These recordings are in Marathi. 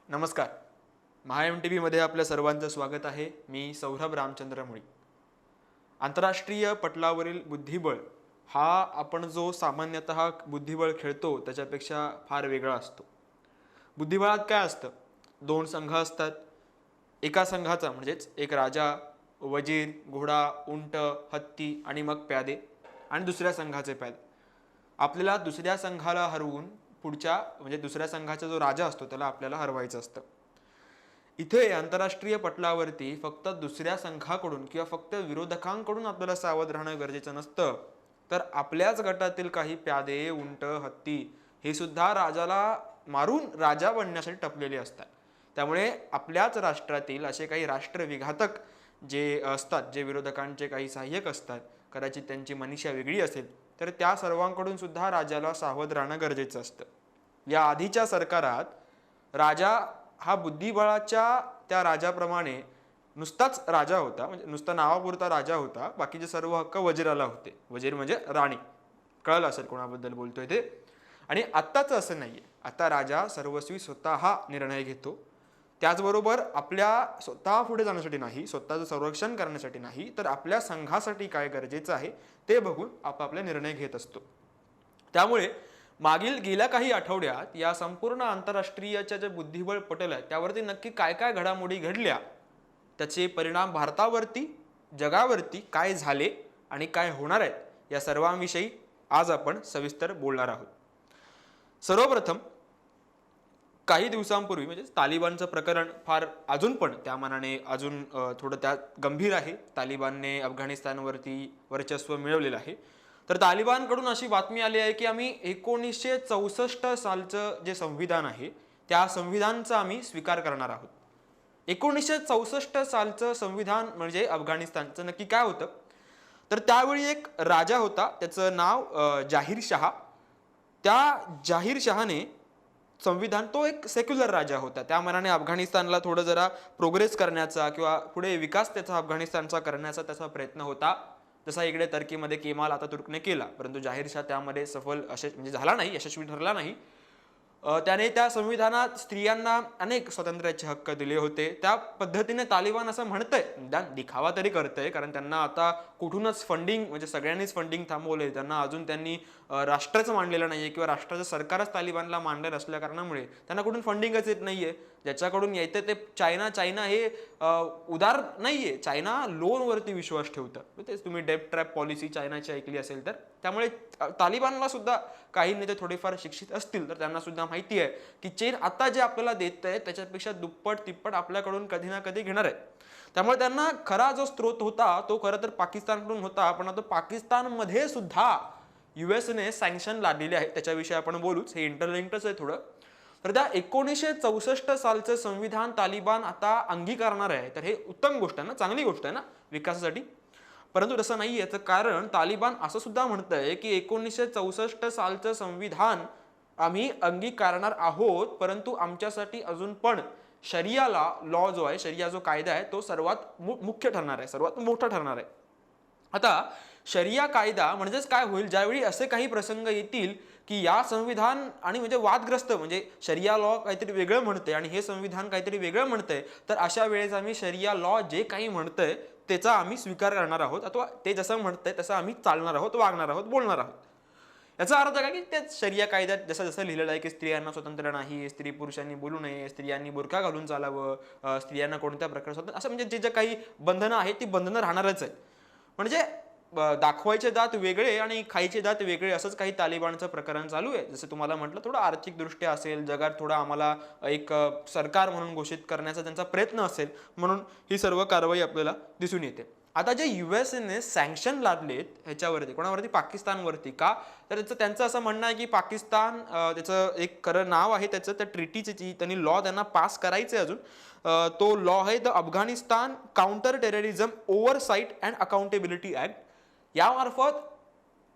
नमस्कार. महा MTVमध्ये आपल्या सर्वांचं स्वागत आहे. मी सौरभ रामचंद्र मुळी. आंतरराष्ट्रीय पटलावरील बुद्धिबळ हा आपण जो सामान्यतः बुद्धिबळ खेळतो त्याच्यापेक्षा फार वेगळा असतो. बुद्धिबळात काय असतं? दोन संघ असतात. एका संघाचा म्हणजेच एक राजा, वजीर, घोडा, उंट, हत्ती आणि मग प्यादे आणि दुसऱ्या संघाचे प्यादे. आपल्याला दुसऱ्या संघाला हरवून पुढच्या म्हणजे दुसऱ्या संघाचा जो राजा असतो त्याला आपल्याला हरवायचं असतं. इथे आंतरराष्ट्रीय पटलावरती फक्त दुसऱ्या संघाकडून किंवा फक्त विरोधकांकडून आपल्याला सावध राहणं गरजेचं नसतं, तर आपल्याच गटातील काही प्यादे, उंट, हत्ती हे सुद्धा राजाला मारून राजा बनण्यासाठी टपलेले असतात. त्यामुळे आपल्याच राष्ट्रातील असे काही राष्ट्रविघातक जे असतात, जे विरोधकांचे काही सहाय्यक असतात, कदाचित त्यांची मनीषा वेगळी असेल, तर त्या सर्वांकडून सुद्धा राजाला सावध राहणं गरजेचं असतं. या आधीच्या सरकारात राजा हा बुद्धिबळाच्या त्या राजाप्रमाणे नुसताच राजा होता, म्हणजे नुसता नावापुरता राजा होता. बाकीचे सर्व हक्क वजीराला होते. वजीर म्हणजे राणी. कळलं असेल कोणाबद्दल बोलतोय ते. आणि आत्ताचं असं नाहीये. आता राजा सर्वस्वी स्वतः निर्णय घेतो. त्याचबरोबर आपल्या स्वतः पुढे जाण्यासाठी नाही, स्वतःचं संरक्षण करण्यासाठी नाही, तर आपल्या संघासाठी काय गरजेचं आहे ते बघून आपापले निर्णय घेत असतो. त्यामुळे मागील गेल्या काही आठवड्यात या संपूर्ण आंतरराष्ट्रीयच्या जे बुद्धिबळ पटल आहे त्यावरती नक्की काय काय घडामोडी घडल्या, त्याचे परिणाम भारतावरती, जगावरती काय झाले आणि काय होणार आहेत या सर्वांविषयी आज आपण सविस्तर बोलणार आहोत. सर्वप्रथम काही दिवसांपूर्वी म्हणजे तालिबानचं प्रकरण फार अजून पण त्या मानाने अजून थोडं त्यात गंभीर आहे. तालिबानने अफगाणिस्तानवरती वर्चस्व मिळवलेलं आहे. तर तालिबानकडून अशी बातमी आली आहे की आम्ही 1964 सालचं जे संविधान आहे त्या संविधानचा आम्ही स्वीकार करणार आहोत. 1964 सालचं संविधान म्हणजे अफगाणिस्तानचं नक्की काय होतं, तर त्यावेळी एक राजा होता, त्याचं नाव जाहीर शहा. त्या जाहीर शहाने संविधान, तो एक सेक्युलर राजा होता, त्या मनाने अफगाणिस्तानला थोडं जरा प्रोग्रेस करण्याचा किंवा पुढे विकास त्याचा अफगाणिस्तानचा करण्याचा त्याचा प्रयत्न होता. जसा इकडे टर्कीमध्ये केमाल अतातुर्कने केला, परंतु जाहीर शाह त्यामध्ये सफल म्हणजे झाला नाही, यशस्वी ठरला नाही. त्याने त्या संविधानात स्त्रियांना अनेक स्वातंत्र्याचे हक्क दिले होते. त्या पद्धतीने तालिबान असं म्हणतंय, दिखावा तरी करतंय, कारण त्यांना आता कुठूनच फंडिंग म्हणजे सगळ्यांनीच फंडिंग थांबवले. त्यांना अजून त्यांनी राष्ट्रच मांडलेलं नाहीये किंवा राष्ट्राचं सरकारच तालिबानला मांडलेलं असल्या कारणामुळे त्यांना कुठून फंडिंगच येत नाहीये. ज्याच्याकडून येतं ते चायना हे उदार नाहीये. चायना लोनवरती विश्वास ठेवतं. तेच तुम्ही डेब्ट ट्रॅप पॉलिसी चायनाची ऐकली असेल तर. त्यामुळे तालिबानला सुद्धा काही नेते थोडेफार शिक्षित असतील तर त्यांना सुद्धा माहिती आहे की चीन आता जे आपल्याला देत आहे त्याच्यापेक्षा दुप्पट तिप्पट आपल्याकडून कधी ना कधी घेणार आहे. त्यामुळे त्यांना खरा जो स्रोत होता तो खरं तर पाकिस्तानकडून होता, पण आता पाकिस्तानमध्ये सुद्धा युएसने सँक्शन लादलेले आहे. त्याच्याविषयी आपण बोलूच, हे इंटरलिंक्डच आहे थोडं. तर त्या 1964 सालचं संविधान तालिबान आता अंगीकारणार आहे, तर हे उत्तम गोष्ट आहे ना, चांगली गोष्ट आहे ना विकासासाठी. परंतु तसं नाही याचं कारण तालिबान असं सुद्धा म्हणतंय की 1964 सालचं संविधान आम्ही अंगीकारणार आहोत, परंतु आमच्यासाठी अजून पण शरियाला लॉ जो आहे, शरिया जो कायदा आहे तो सर्वात मुख्य ठरणार आहे, सर्वात मोठा ठरणार आहे. आता शरिया कायदा म्हणजेच काय होईल, ज्यावेळी असे काही प्रसंग येतील की या संविधान आणि म्हणजे वादग्रस्त, म्हणजे शरिया लॉ काहीतरी वेगळं म्हणते आणि हे संविधान काहीतरी वेगळं म्हणतंय, तर अशा वेळेस आम्ही शरिया लॉ जे काही म्हणतंय त्याचा आम्ही स्वीकार करणार आहोत, अथवा ते जसं म्हणतंय तसं आम्ही चालणार आहोत, वागणार आहोत, बोलणार आहोत. याचा अर्थ काय की तेच शरिया कायद्यात जसं जसं लिहिलेलं आहे की स्त्रियांना स्वतंत्र नाही, स्त्री पुरुषांनी बोलू नये, स्त्रियांनी बुरखा घालून चालावं, स्त्रियांना कोणत्या प्रकारे स्वतंत्र, असं म्हणजे जे काही बंधनं आहेत ती बंधनं राहणारच आहेत. म्हणजे दाखवायचे दात वेगळे आणि खायचे दात वेगळे असंच काही तालिबानचं प्रकरण चालू आहे. जसं तुम्हाला म्हटलं, थोडं आर्थिकदृष्ट्या असेल, जगात थोडा आम्हाला एक सरकार म्हणून घोषित करण्याचा त्यांचा प्रयत्न असेल, म्हणून ही सर्व कारवाई आपल्याला दिसून येते. आता जे युएसने सँक्शन लादलेत ह्याच्यावरती, कोणावरती? पाकिस्तानवरती. का? तर त्यांचं असं म्हणणं आहे की पाकिस्तान, त्याचं एक खरं नाव आहे त्याचं, त्या ट्रिटीची त्यांनी लॉ त्यांना पास करायचं आहे अजून. तो लॉ आहे the Afghanistan counter terrorism oversight and accountability act. यामार्फत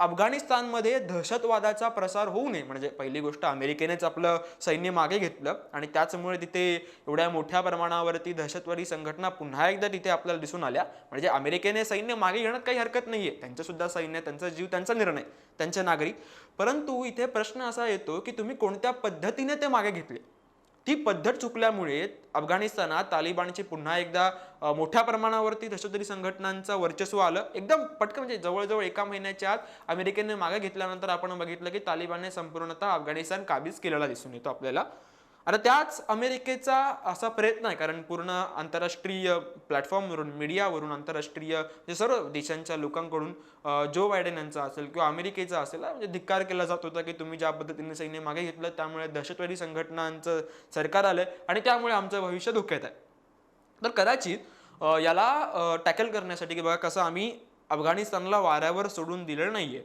अफगाणिस्तानमध्ये दहशतवादाचा प्रसार होऊ नये, म्हणजे पहिली गोष्ट अमेरिकेनेच आपलं सैन्य मागे घेतलं आणि त्याचमुळे तिथे एवढ्या मोठ्या प्रमाणावरती दहशतवादी संघटना पुन्हा एकदा तिथे आपल्याला दिसून आल्या. म्हणजे अमेरिकेने सैन्य मागे घेण्यात काही हरकत नाहीये, त्यांचं सुद्धा सैन्य, त्यांचा जीव, त्यांचा निर्णय, त्यांचे नागरिक. परंतु इथे प्रश्न असा येतो की तुम्ही कोणत्या पद्धतीने ते मागे घेतले. ती पद्धत चुकल्यामुळे अफगाणिस्तानात तालिबानची पुन्हा एकदा मोठ्या प्रमाणावरती दहशतवादी संघटनांचं वर्चस्व आलं. एकदम पटकन म्हणजे जवळजवळ 1 महिन्याच्या आत अमेरिकेने मागे घेतल्यानंतर आपण बघितलं की तालिबानने संपूर्णतः अफगाणिस्तान काबीज केलेला दिसून येतो आपल्याला. आता त्याच अमेरिकेचा असा प्रयत्न आहे, कारण पूर्ण आंतरराष्ट्रीय प्लॅटफॉर्मवरून, मीडियावरून, आंतरराष्ट्रीय जे सर्व देशांच्या लोकांकडून जो बायडेन यांचा असेल किंवा अमेरिकेचा असेल म्हणजे धिक्कार केला जात होता की तुम्ही ज्या पद्धतीने सैन्य मागे घेतलं त्यामुळे दहशतवादी संघटनांचं सरकार आलंय आणि त्यामुळे आमचं भविष्य धोक्यात आहे. तर कदाचित याला टॅकल करण्यासाठी की बघा कसं आम्ही अफगाणिस्तानला वाऱ्यावर सोडून दिलं नाहीये,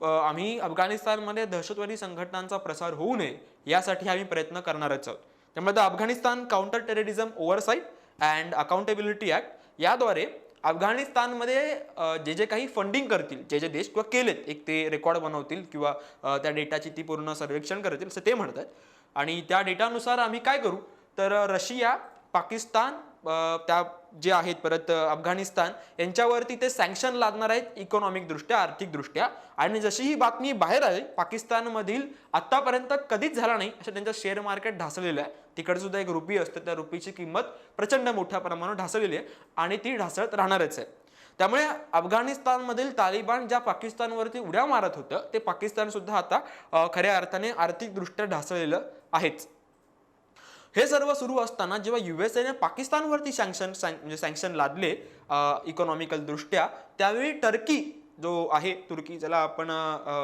आम्ही अफगाणिस्तानमध्ये दहशतवादी संघटनांचा प्रसार होऊ नये यासाठी आम्ही प्रयत्न करणारच आहोत. त्यामुळे Afghanistan counter terrorism oversight and accountability act याद्वारे अफगाणिस्तानमध्ये जे जे काही फंडिंग करतील, जे जे देश किंवा केलेत, एक ते रेकॉर्ड बनवतील किंवा त्या डेटाची ती पूर्ण सर्वेक्षण करतील असं ते म्हणतात. आणि त्या डेटानुसार आम्ही काय करू तर रशिया, पाकिस्तान, त्या जे आहेत परत अफगाणिस्तान यांच्यावरती ते सँक्शन लादणार आहेत इकॉनॉमिक दृष्ट्या, आर्थिक दृष्ट्या. आणि जशी ही बातमी बाहेर आली, पाकिस्तानमधील आतापर्यंत कधीच झाला नाही असं त्यांचं शेअर मार्केट ढासळलेलं आहे. तिकडे सुद्धा एक रुपी असते, त्या रुपीची किंमत प्रचंड मोठ्या प्रमाणावर ढासळलेली आहे आणि ती ढासळत राहणारच आहे. त्यामुळे अफगाणिस्तानमधील तालिबान ज्या पाकिस्तानवरती उड्या मारत होतं ते पाकिस्तान सुद्धा आता खऱ्या अर्थाने आर्थिकदृष्ट्या ढासळलेलं आहेच. हे सर्व सुरू असताना जेव्हा युएसएने पाकिस्तानवरती सँक्शन लादले इकॉनॉमिकल दृष्ट्या, त्यावेळी टर्की जो आहे, तुर्की ज्याला आपण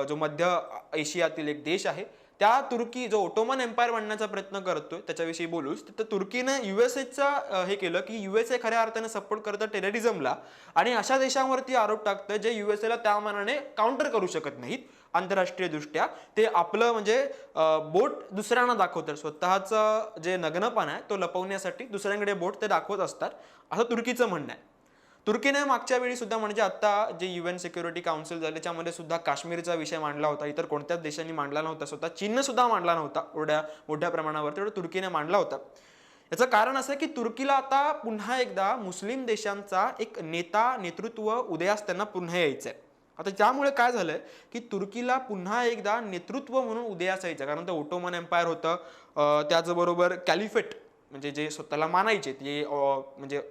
जो मध्य एशियातील एक देश आहे, त्या तुर्की जो ओटोमन एम्पायर बनण्याचा प्रयत्न करतोय त्याच्याविषयी बोलूच, तर तुर्कीने युएसएचा हे केलं की युएसए खऱ्या अर्थाने सपोर्ट करतं टेररिझमला आणि अशा देशांवरती आरोप टाकतं जे युएसएला त्या मानाने काउंटर करू शकत नाहीत आंतरराष्ट्रीय दृष्ट्या. ते आपलं म्हणजे बोट दुसऱ्यांना दाखवतात, स्वतःचं जे नग्नपण आहे तो लपवण्यासाठी दुसऱ्यांकडे बोट ते दाखवत असतात असं तुर्कीचं म्हणणं आहे. तुर्कीने मागच्या वेळी सुद्धा म्हणजे आता जे UN सिक्युरिटी काउन्सिल झाले त्याच्यामध्ये सुद्धा काश्मीरचा विषय मांडला होता, इतर कोणत्याच देशांनी मांडला नव्हता, स्वतः चीनने सुद्धा मांडला नव्हता एवढ्या मोठ्या प्रमाणावर, तेवढं तुर्कीने मांडला होता. याचं कारण असं की तुर्कीला आता पुन्हा एकदा मुस्लिम देशांचा एक नेतृत्व उदयास त्यांना पुन्हा यायचं आहे. आता त्यामुळे काय झालंय की तुर्कीला पुन्हा एकदा नेतृत्व म्हणून उदयास यायचं, कारण ते ओटोमन एम्पायर होतं, त्याचबरोबर कॅलिफेट म्हणजे जे स्वतःला मानायचे ते म्हणजे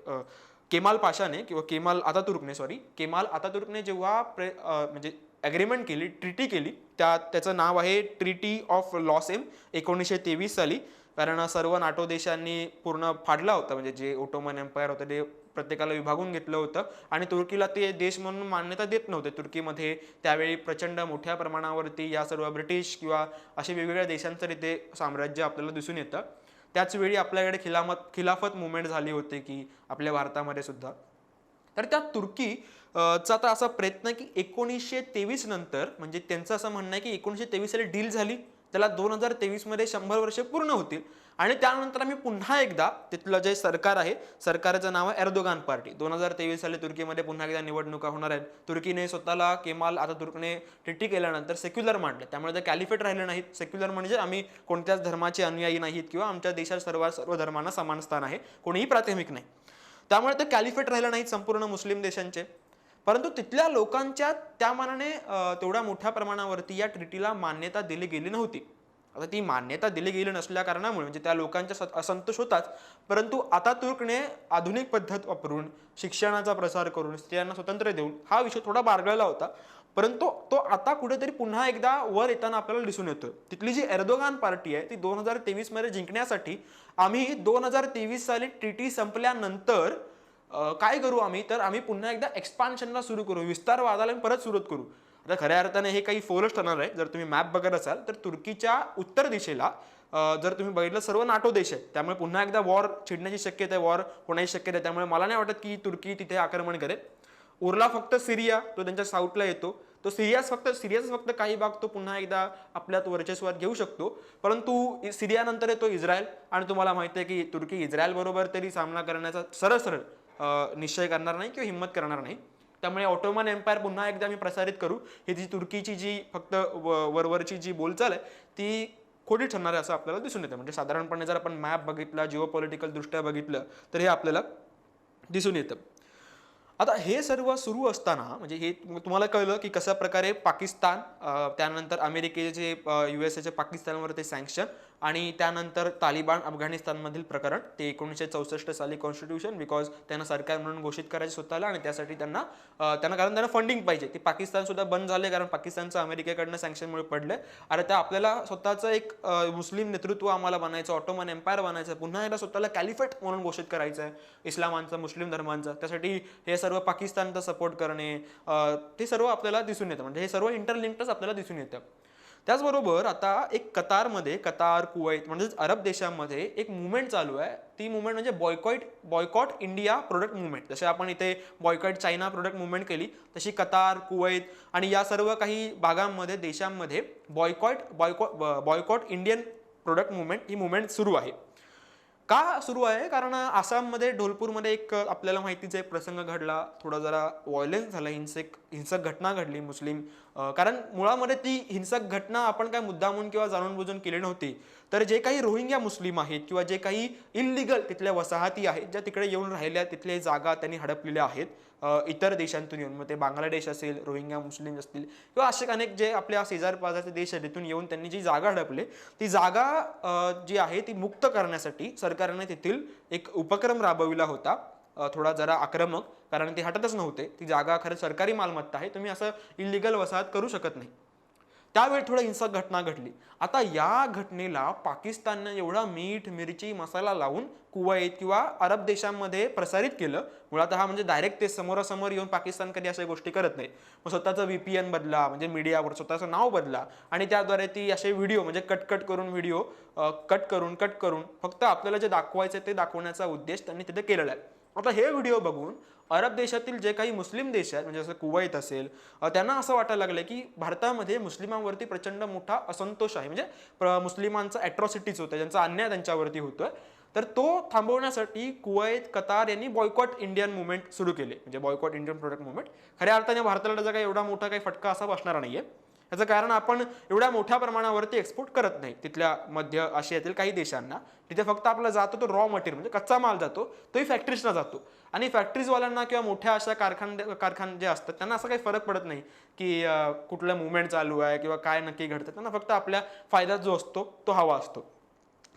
केमाल पाशाने किंवा केमाल आतातुर्कने जेव्हा म्हणजे ॲग्रीमेंट केली, ट्रिटी केली, त्याचं नाव आहे ट्रिटी ऑफ लॉसेम 1923 साली. कारण सर्व नाटो देशांनी पूर्ण फाडला होता, म्हणजे जे ओटोमन एम्पायर होतं ते प्रत्येकाला विभागून घेतलं होतं आणि तुर्कीला ते देश म्हणून मान्यता देत नव्हते. तुर्कीमध्ये त्यावेळी प्रचंड मोठ्या प्रमाणावरती या सर्व ब्रिटिश किंवा असे वेगवेगळ्या देशांचं इथे साम्राज्य आपल्याला दिसून येतं. त्याच वेळी आपल्याकडे खिलाफत मुवमेंट झाली होती की आपल्या भारतामध्ये सुद्धा. तर त्या तुर्कीचा आता असा प्रयत्न की 1923 नंतर, म्हणजे त्यांचं असं म्हणणं आहे की 1923 साली डील झाली, त्याला 2023 मध्ये 100 वर्ष पूर्ण होतील आणि त्यानंतर आम्ही पुन्हा एकदा तिथलं जे सरकार आहे, सरकारचं नाव आहे एर्दोगान पार्टी. 2023 साली तुर्कीमध्ये पुन्हा एकदा निवडणुका होणार आहेत. तुर्कीने स्वतःला केमाल आतातुर्कने ट्रिटी केल्यानंतर सेक्युलर मांडलं, त्यामुळे ते कॅलिफेट राहिले नाहीत. सेक्युलर म्हणजे आम्ही कोणत्याच धर्माचे अनुयायी नाहीत किंवा आमच्या देशात सर्व धर्मांना समान स्थान आहे, कोणीही प्राथमिक नाही. त्यामुळे ते कॅलिफेट राहिले नाहीत संपूर्ण मुस्लिम देशांचे. परंतु तिथल्या लोकांच्या त्या मानाने तेवढ्या मोठ्या प्रमाणावरती या ट्रिटीला मान्यता दिली गेली नव्हती. आता ती मान्यता दिली गेली नसल्या कारणामुळे म्हणजे त्या लोकांच्या असंतोष होताच, परंतु आतातुर्कने आधुनिक पद्धत वापरून, शिक्षणाचा प्रसार करून, स्त्रियांना स्वातंत्र्य देऊन हा विषय थोडा बारगळला होता. परंतु तो आता कुठेतरी पुन्हा एकदा वर येताना आपल्याला दिसून येतो. तिथली जी एर्दोगान पार्टी आहे ती 2023 मध्ये जिंकण्यासाठी आम्ही 2023 साली ट्रिटी संपल्यानंतर काय करू आम्ही, तर आम्ही पुन्हा एकदा एक्सपान्शनला सुरू करू, विस्तारवादाला परत सुरुवात करू. आता खऱ्या अर्थाने हे काही फोलच ठरणार आहे. जर तुम्ही मॅप बघत असाल तर तुर्कीच्या उत्तर दिशेला जर तुम्ही बघितलं सर्व नाटो देश आहेत, त्यामुळे पुन्हा एकदा वॉर छिडण्याची शक्यता आहे, वॉर होण्याची शक्यता आहे. त्यामुळे मला नाही वाटत की तुर्की तिथे आक्रमण करेल. उरला फक्त सिरिया, तो त्यांच्या साऊथला येतो, तो सिरियाचा फक्त काही भाग तो पुन्हा एकदा आपल्यात वर्चस्वात घेऊ शकतो. परंतु सिरियानंतर येतो इस्रायल आणि तुम्हाला माहिती आहे की तुर्की इस्रायल बरोबर तरी सामना करण्याचा सरळ निश्चय करणार नाही किंवा हिंमत करणार नाही. त्यामुळे ऑटोमन एम्पायर पुन्हा एकदा आम्ही प्रसारित करू. ही जी तुर्कीची जी फक्त वरवरची जी बोलचाल आहे ती खोटी ठरणार आहे असं आपल्याला दिसून येतं. म्हणजे साधारणपणे जर आपण मॅप बघितला, जिओ पॉलिटिकल दृष्ट्या बघितलं तर हे आपल्याला दिसून येतं. आता हे सर्व सुरू असताना म्हणजे हे तुम्हाला कळलं की कशा प्रकारे पाकिस्तान, त्यानंतर अमेरिकेचे USAचे पाकिस्तानवर ते सँक्शन आणि त्यानंतर तालिबान अफगाणिस्तानमधील प्रकरण, ते 1964 साली कॉन्स्टिट्यूशन, बिकॉज त्यांना सरकार म्हणून घोषित करायचे स्वतःला आणि त्यासाठी त्यांना कारण त्यांना फंडिंग पाहिजे. ते पाकिस्तान सुद्धा बंद झाले कारण पाकिस्तानचं अमेरिकेकडनं सँक्शनमुळे पडले. अरे त्या आपल्याला स्वतःचं एक मुस्लिम नेतृत्व आम्हाला बनायचं, ऑटोमन एम्पायर बनायचं, पुन्हा एकदा स्वतःला कॅलिफेट म्हणून घोषित करायचं आहे इस्लामांचं, मुस्लिम धर्मांचं. त्यासाठी हे सर्व पाकिस्तानचा सपोर्ट करणे, ते सर्व आपल्याला दिसून येतं. म्हणजे हे सर्व इंटरलिंक्डच आपल्याला दिसून येतं. त्याचबरोबर आता एक कतारमध्ये, कतार, कुवैत म्हणजेच अरब देशांमध्ये एक मुवमेंट चालू आहे. ती मुवमेंट म्हणजे बॉयकॉट इंडिया प्रोडक्ट मुवमेंट. जसे आपण इथे बॉयकॉट चायना प्रोडक्ट मुवमेंट केली, तशी कतार, कुवैत आणि या सर्व काही भागांमध्ये, देशांमध्ये बॉयकॉट इंडियन प्रोडक्ट मुवमेंट ही मुवमेंट सुरू आहे. का सुरू आहे? कारण आसाममध्ये ढोलपूरमध्ये एक आपल्याला माहितीचा एक प्रसंग घडला, थोडा जरा व्हायलन्स झाला, हिंसक घटना घडली मुस्लिम. कारण मुळामध्ये ती हिंसक घटना आपण काय मुद्दामून किंवा जाणून बुजून केली नव्हती. तर जे काही रोहिंग्या मुस्लिम आहेत किंवा जे काही इल्लिगल तिथल्या वसाहती आहेत ज्या तिकडे येऊन राहिल्या, तिथल्या जागा त्यांनी हडपलेल्या आहेत इतर देशांतून येऊन, मग ते बांगलादेश असेल, रोहिंग्या मुस्लिम असतील किंवा असे अनेक जे आपल्या शेजार पाजारचे देश आहेत तिथून येऊन त्यांनी जी जागा हडपले, ती जागा जी आहे ती मुक्त करण्यासाठी सरकारने तेथील एक उपक्रम राबविला होता, थोडा जरा आक्रमक, कारण ते हटतच नव्हते. ती जागा खरं सरकारी मालमत्ता आहे, तुम्ही असं इल्लिगल वसाहत करू शकत नाही. त्यावेळी थोडं हिंसक घटना घडली. आता या घटनेला पाकिस्तानने एवढा मीठ, मिरची, मसाला लावून कुवैत किंवा अरब देशांमध्ये प्रसारित केलं. मुळात हा म्हणजे डायरेक्ट ते समोरासमोर येऊन पाकिस्तान कधी अशा गोष्टी करत नाही. मग स्वतःचं VPN बदला, म्हणजे मीडियावर स्वतःचं नाव बदला आणि त्याद्वारे ती असे व्हिडिओ म्हणजे कट करून फक्त आपल्याला जे दाखवायचं ते दाखवण्याचा उद्देश त्यांनी तिथे केलेला आहे. आता हे व्हिडिओ बघून अरब देशातील जे काही मुस्लिम देश आहेत, म्हणजे जसं कुवैत असेल, त्यांना असं वाटायला लागलं की भारतामध्ये मुस्लिमांवरती प्रचंड मोठा असंतोष आहे, म्हणजे मुस्लिमांचा ॲट्रॉसिटीज होतं, ज्यांचा अन्याय त्यांच्यावरती होतोय. तर तो थांबवण्यासाठी कुवैत, कतार यांनी बॉयकॉट इंडियन मुवमेंट सुरू केले, म्हणजे बॉयकॉट इंडियन प्रोडक्ट मुवमेंट. खऱ्या अर्थाने भारताला त्याचा काही एवढा मोठा काही फटका असा बसणार नाहीये. याचं कारण आपण एवढ्या मोठ्या प्रमाणावरती एक्सपोर्ट करत नाही तिथल्या मध्य आशियातील काही देशांना. तिथे फक्त आपला जातो तो रॉ मटेरियल म्हणजे कच्चा माल जातो, तोही फॅक्टरीजना जातो. आणि फॅक्टरीजवाल्यांना किंवा मोठ्या अशा कारखाने जे असतात त्यांना असा काही फरक पडत नाही की कुठलं मुवमेंट चालू आहे किंवा काय नक्की घडतं. त्यांना फक्त आपल्या फायद्यात जो असतो तो हवा असतो.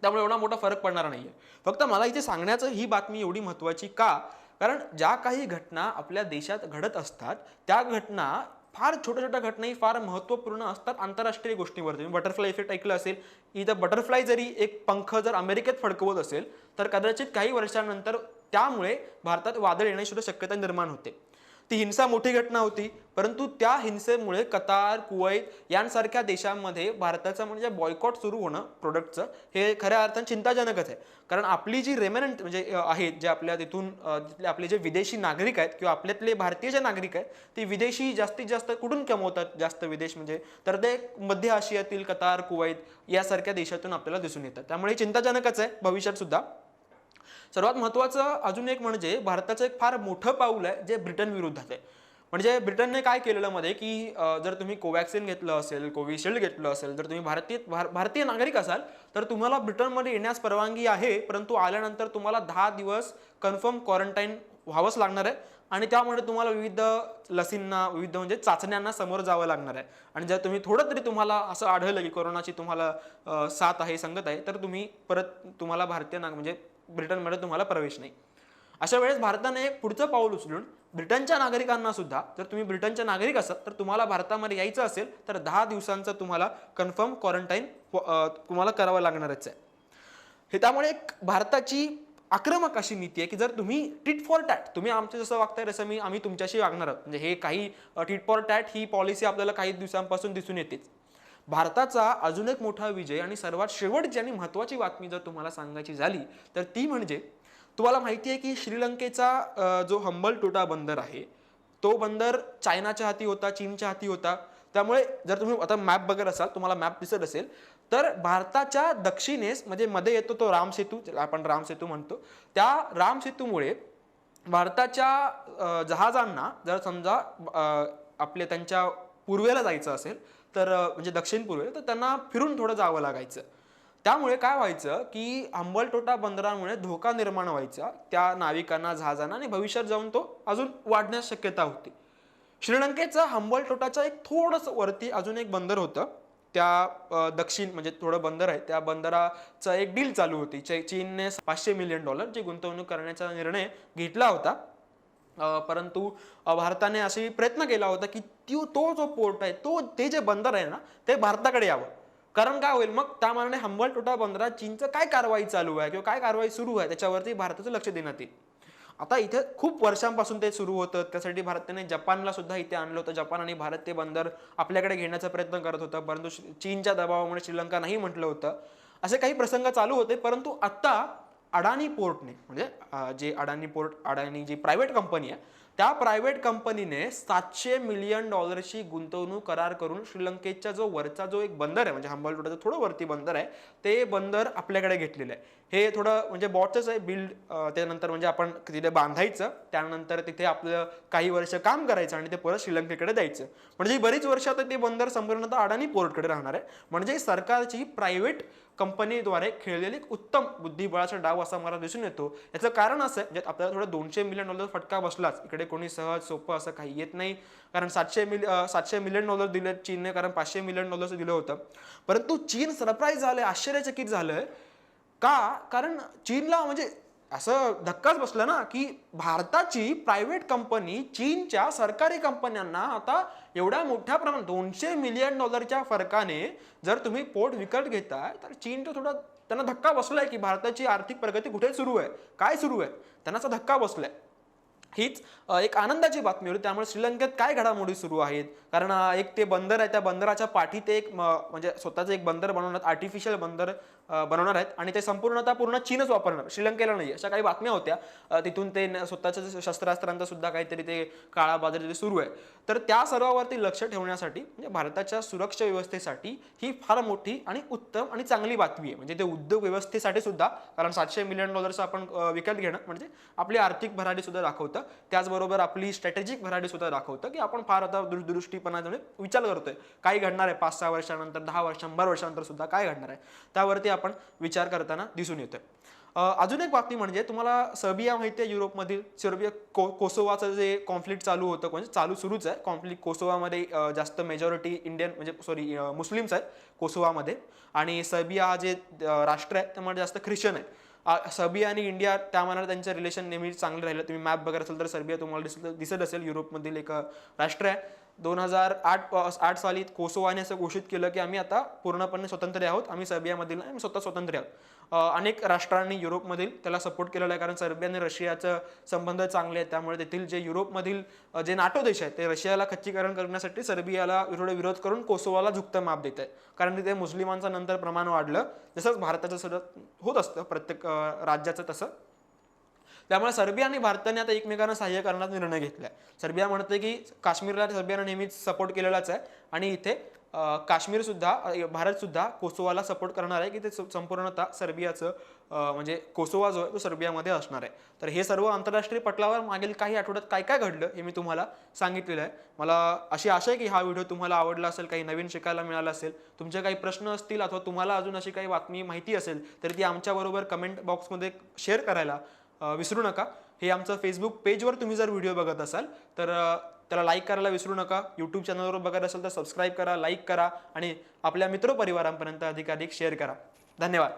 त्यामुळे एवढा मोठा फरक पडणार नाहीये. फक्त मला इथे सांगण्याचं ही बातमी एवढी महत्त्वाची का? कारण ज्या काही घटना आपल्या देशात घडत असतात त्या घटना फार छोट्या छोट्या घटनाही फार महत्त्वपूर्ण असतात आंतरराष्ट्रीय गोष्टींवरती. बटरफ्लाय इफेक्ट ऐकलं असेल. इथं बटरफ्लाय जरी एक पंख जर अमेरिकेत फडकवत असेल तर कदाचित काही वर्षांनंतर त्यामुळे भारतात वादळ येण्याची सुद्धा शक्यता निर्माण होते. ती हिंसा मोठी घटना होती, परंतु त्या हिंसेमुळे कतार, कुवैत यांसारख्या देशांमध्ये भारताचं म्हणजे बॉयकॉट सुरू होणं प्रोडक्टचं हे खऱ्या अर्थाने चिंताजनकच आहे. कारण आपली जी रेमेनंट म्हणजे आहेत, जे आपल्या तिथून आपले जे विदेशी नागरिक आहेत किंवा आपल्यातले भारतीय जे नागरिक आहेत, ते विदेशी जास्तीत जास्त कुठून कमवतात जास्त विदेश म्हणजे, तर ते मध्य आशियातील कतार, कुवैत यासारख्या देशातून आपल्याला दिसून येतात. त्यामुळे चिंताजनकच आहे भविष्यात सुद्धा. सर्वात महत्त्वाचं अजून एक म्हणजे भारताचं एक फार मोठं पाऊल आहे जे ब्रिटन विरुद्धात आहे. म्हणजे ब्रिटनने काय केलेलं मध्ये की जर तुम्ही कोवॅक्सिन घेतलं असेल, कोविशिल्ड घेतलं असेल, तर तुम्ही भारतीय नागरिक असाल तर तुम्हाला ब्रिटनमध्ये येण्यास परवानगी आहे, परंतु आल्यानंतर तुम्हाला 10 दिवस कन्फर्म क्वारंटाईन व्हावंच लागणार आहे आणि त्यामुळे तुम्हाला विविध लसींना, विविध म्हणजे चाचण्यांना समोर जावं लागणार आहे. आणि जर तुम्ही थोडं तरी तुम्हाला असं आढळलं की कोरोनाची तुम्हाला साथ आहे, संगत आहे, तर तुम्हाला भारतीय म्हणजे ब्रिटनमध्ये तुम्हाला प्रवेश नाही. अशा वेळेस भारताने एक पुढचं पाऊल उचलून ब्रिटनच्या नागरिकांना सुद्धा, जर तुम्ही ब्रिटनचे नागरिक असाल तर तुम्हाला भारतामध्ये यायचं असेल तर 10 दिवसांचं तुम्हाला कन्फर्म क्वारंटाईन तुम्हाला करावं लागणारच आहे. हे त्यामुळे एक भारताची आक्रमक अशी नीती आहे की जर तुम्ही टिट फॉर टॅट, तुम्ही आमचं जसं वागताय तसं आम्ही तुमच्याशी वागणार आहोत. म्हणजे हे काही tit for tat he policy आपल्याला काही दिवसांपासून दिसून येतेच. भारताचा अजून एक मोठा विजय आणि सर्वात शेवटची आणि महत्त्वाची बातमी जर तुम्हाला सांगायची झाली तर ती म्हणजे, तुम्हाला माहिती आहे की श्रीलंकेचा जो हंबलटोटा बंदर आहे तो बंदर चायनाच्या हाती होता, चीनच्या हाती होता. त्यामुळे जर तुम्ही आता मॅप बघत असाल, तुम्हाला मॅप दिसत असेल, तर भारताच्या दक्षिणेस म्हणजे मध्ये येतो तो रामसेतू, आपण रामसेतू म्हणतो, त्या रामसेतूमुळे भारताच्या जहाजांना जर समजा त्यांच्या पूर्वेला जायचं असेल तर म्हणजे दक्षिण पूर्वेला, तर त्यांना फिरून थोडं जावं लागायचं. त्यामुळे काय व्हायचं की हंबलटोटा बंदरामुळे धोका निर्माण व्हायचा त्या नाविकांना, जहाजांना, आणि भविष्यात जाऊन तो अजून वाढण्यास शक्यता होती. श्रीलंकेचा हंबलटोटाच्या एक थोडंसं वरती अजून एक बंदर होतं त्या दक्षिण म्हणजे थोडं बंदर आहे त्या बंदराचं एक डील चालू होती. चीनने $500 मिलियन ची गुंतवणूक करण्याचा निर्णय घेतला होता. परंतु भारताने असे प्रयत्न केला होता की तो जो पोर्ट आहे ते जे बंदर आहे ना ते भारताकडे यावं. कारण काय होईल मग त्या मानाने हंबलटोटा बंदरात चीनचं काय कारवाई चालू आहे किंवा काय कारवाई सुरू आहे त्याच्यावरती भारताचं लक्ष देण्यात येईल. आता इथे खूप वर्षांपासून ते सुरू होतं. त्यासाठी भारताने जपानला सुद्धा इथे आणलं होतं. जपान आणि भारत ते बंदर आपल्याकडे घेण्याचा प्रयत्न करत होता, परंतु चीनच्या दबावामुळे श्रीलंका नाही म्हटलं होतं. असे काही प्रसंग चालू होते. परंतु आता अडाणी पोर्टने म्हणजे जे अडाणी पोर्ट अडाणी जी प्रायव्हेट कंपनी आहे त्या प्रायव्हेट कंपनीने $700 मिलियन गुंतवणूक करार करून श्रीलंकेचा जो वरचा जो एक बंदर आहे म्हणजे हंबलटोटाचं थोडं वरती बंदर आहे ते बंदर आपल्याकडे घेतलेलं आहे. हे थोडं म्हणजे बॉटच आहे बिल्ड. त्यानंतर म्हणजे आपण तिथे बांधायचं, त्यानंतर तिथे आपलं काही वर्ष काम करायचं आणि ते परत श्रीलंकेकडे द्यायचं. म्हणजे बरीच वर्ष आता ते बंदर संपूर्णतः अडाणी पोर्टकडे राहणार आहे. म्हणजे सरकारची प्रायव्हेट कंपनीद्वारे खेळलेली उत्तम बुद्धिबळाचा डाव असा मला दिसून येतो. याचं कारण असं आहे म्हणजे आपल्याला थोडं $200 मिलियन फटका बसलाच. इकडे कोणी सहज सोपं असं काही येत नाही. कारण $700 मिलियन दिले चीनने, कारण $500 मिलियन दिलं होतं. परंतु चीन सरप्राईज झालंय, आश्चर्यचकित झालंय. का? कारण चीनला म्हणजे असं धक्काच बसला ना की भारताची प्रायव्हेट कंपनी चीनच्या सरकारी कंपन्यांना आता एवढ्या मोठ्या प्रमाणात $200 मिलियन फरकाने जर तुम्ही पोर्ट विकत घेताय तर चीनचं थोडा त्यांना धक्का बसलाय की भारताची आर्थिक प्रगती कुठे सुरू आहे, काय सुरू आहे, त्यांना असा धक्का बसलाय. हीच एक आनंदाची बातमी होती. त्यामुळे श्रीलंकेत काय घडामोडी सुरू आहेत, कारण एक ते बंदर आहे त्या बंदराच्या पाठी ते एक म्हणजे स्वतःचं एक बंदर बनवणार, आर्टिफिशियल बंदर बनवणार आहेत आणि ते पूर्ण चीनच वापरणार, श्रीलंकेला नाही, अशा काही बातम्या होत्या. तिथून ते स्वतःच्या शस्त्रास्त्रांचा सुद्धा काहीतरी ते काळाबाजारी सुरू आहे. तर त्या सर्वावरती लक्ष ठेवण्यासाठी म्हणजे भारताच्या सुरक्षा व्यवस्थेसाठी ही फार मोठी आणि उत्तम आणि चांगली बातमी आहे. म्हणजे ते उद्योग व्यवस्थेसाठी सुद्धा, कारण $700 मिलियन आपण विकत घेणं म्हणजे आपली आर्थिक भरारी सुद्धा दाखवतं, त्याचबरोबर आपली स्ट्रॅटेजिक भरारी सुद्धा दाखवतं की आपण फार आता दूरदृष्टीपणाने विचार करतोय काय घडणार आहे 5-6 वर्षानंतर, 10 वर्ष, 100 वर्षानंतर सुद्धा काय घडणार आहे, त्यावरती आपण विचार करताना दिसून येतोय. अजून एक बातमी म्हणजे तुम्हाला सर्बिया माहिती आहे, युरोपमधील सर्बिया कोसोवाचं जे कॉन्फ्लिक्ट चालू होतं म्हणजे सुरूच आहे कॉन्फ्लिक्ट. कोसोवामध्ये जास्त मेजॉरिटी इंडियन म्हणजे मुस्लिम्स आहेत कोसोवामध्ये, आणि सर्बिया हा जे राष्ट्र आहे त्यामध्ये जास्त ख्रिश्चन आहे. सर्बिया आणि इंडिया त्या मानाने त्यांचं रिलेशन नेहमी चांगलं राहिलं. तुम्ही मॅप बघत असेल तर सर्बिया तुम्हाला दिसत असेल युरोपमधील एक राष्ट्र आहे. 2008 साली कोसोवाने असं घोषित केलं की आम्ही आता पूर्णपणे स्वतंत्र आहोत, आम्ही सर्बियामधील नाही, आम्ही स्वतः स्वतंत्र आहोत. अनेक राष्ट्रांनी युरोपमधील त्याला सपोर्ट केलेला आहे, कारण सर्बिया आणि रशियाचं संबंध चांगले आहेत. त्यामुळे तेथील जे युरोपमधील जे नाटो देश आहेत ते रशियाला खच्चीकरण करण्यासाठी सर्बियाला थोडे विरोध करून कोसोवाला झुकतं माप देत आहे, कारण तिथे मुस्लिमांचं नंतर प्रमाण वाढलं, जसंच भारताचं सुद्धा होत असतं प्रत्येक राज्याचं तसं. त्यामुळे सर्बिया आणि भारताने आता एकमेकांना सहाय्य करण्याचा निर्णय घेतलाय. सर्बिया म्हणते की काश्मीरला सर्बियाने नेहमीच सपोर्ट केलेलाच आहे आणि इथे काश्मीर सुद्धा भारत सुद्धा कोसोवाला सपोर्ट करणार आहे की ते संपूर्णतः सर्बियाचं म्हणजे कोसोवा जो आहे तो सर्बियामध्ये असणार आहे. तर हे सर्व आंतरराष्ट्रीय पटलावर मागील काही आठवड्यात काय काय घडलं हे मी तुम्हाला सांगितलेलं आहे. मला अशी आशा आहे की हा व्हिडिओ तुम्हाला आवडला असेल, काही नवीन शिकायला मिळालं असेल. तुमचे काही प्रश्न असतील अथवा तुम्हाला अजून अशी काही बातमी माहिती असेल तर ती आमच्याबरोबर कमेंट बॉक्समध्ये शेअर करायला विसरू नका. हे आमचं फेसबुक पेजवर तुम्ही जर व्हिडिओ बघत असाल तर त्याला लाईक करायला विसरू नका. यूट्यूब चॅनलवर बघत असाल तर सबस्क्राईब करा, लाईक करा आणि आपल्या मित्रपरिवारांपर्यंत अधिकाधिक शेअर करा. धन्यवाद.